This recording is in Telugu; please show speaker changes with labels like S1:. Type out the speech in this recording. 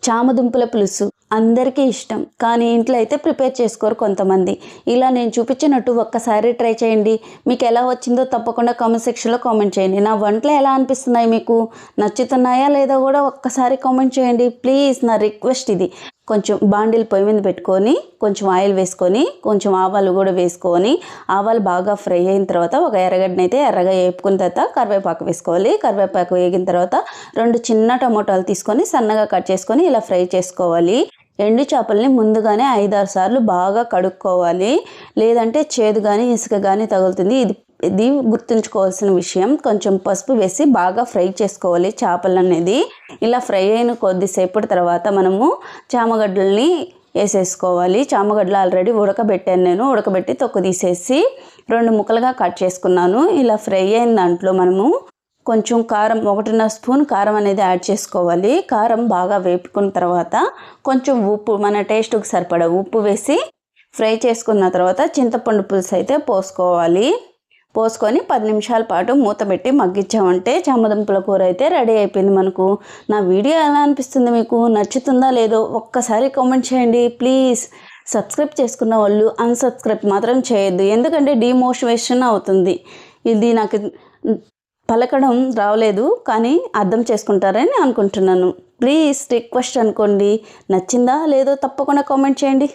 S1: చామదుంపల పులుసు అందరికీ ఇష్టం, కానీ ఇంట్లో అయితే ప్రిపేర్ చేసుకోరు కొంతమంది. ఇలా నేను చూపించినట్టు ఒక్కసారి ట్రై చేయండి. మీకు ఎలా వచ్చిందో తప్పకుండా కామెంట్ సెక్షన్లో కామెంట్ చేయండి. నా వంటలు ఎలా అనిపిస్తున్నాయి, మీకు నచ్చుతున్నాయా లేదా కూడా ఒక్కసారి కామెంట్ చేయండి ప్లీజ్. నా రిక్వెస్ట్ ఇది. కొంచెం బాండిల్ పొయ్యి మీద పెట్టుకొని కొంచెం ఆయిల్ వేసుకొని కొంచెం ఆవాలు కూడా వేసుకొని ఆవాలు బాగా ఫ్రై అయిన తర్వాత ఒక ఎర్రగడ్డని అయితే ఎర్రగా వేపుకున్న తర్వాత కరివేపాకు వేసుకోవాలి. కరివేపాకు వేగిన తర్వాత 2 చిన్న టమోటాలు తీసుకొని సన్నగా కట్ చేసుకొని ఇలా ఫ్రై చేసుకోవాలి. ఎండు చేపల్ని ముందుగానే 5-6 సార్లు బాగా కడుక్కోవాలి, లేదంటే చేదు కానీ ఇసుక కానీ తగులుతుంది. ఇది గుర్తుంచుకోవాల్సిన విషయం. కొంచెం పసుపు వేసి బాగా ఫ్రై చేసుకోవాలి చేపలు అనేది. ఇలా ఫ్రై అయిన కొద్దిసేపటి తర్వాత మనము చామగడ్డల్ని వేసేసుకోవాలి. చామగడ్డలు ఆల్రెడీ ఉడకబెట్టాను నేను. ఉడకబెట్టి తొక్కు తీసేసి 2 ముక్కలుగా కట్ చేసుకున్నాను. ఇలా ఫ్రై అయిన దాంట్లో మనము కొంచెం కారం 1.5 స్పూన్ కారం అనేది యాడ్ చేసుకోవాలి. కారం బాగా వేపుకున్న తర్వాత కొంచెం ఉప్పు, మన టేస్ట్కి సరిపడా ఉప్పు వేసి ఫ్రై చేసుకున్న తర్వాత చింతపండు పులుసు అయితే పోసుకోవాలి. పోసుకొని 10 నిమిషాల పాటు మూత పెట్టి మగ్గించామంటే చామదుంపల కూర అయితే రెడీ అయిపోయింది మనకు. నా వీడియో ఎలా అనిపిస్తుంది, మీకు నచ్చుతుందా లేదో ఒక్కసారి కామెంట్ చేయండి ప్లీజ్. సబ్స్క్రైబ్ చేసుకున్న వాళ్ళు అన్సబ్స్క్రైబ్ మాత్రం చేయొద్దు, ఎందుకంటే డిమోటివేషన్ అవుతుంది. ఇది నాకు పలకడం రావలేదు, కానీ అర్థం చేసుకుంటారని అనుకుంటున్నాను. ప్లీజ్ రిక్వెస్ట్ అనుకోండి. నచ్చిందా లేదో తప్పకుండా కామెంట్ చేయండి.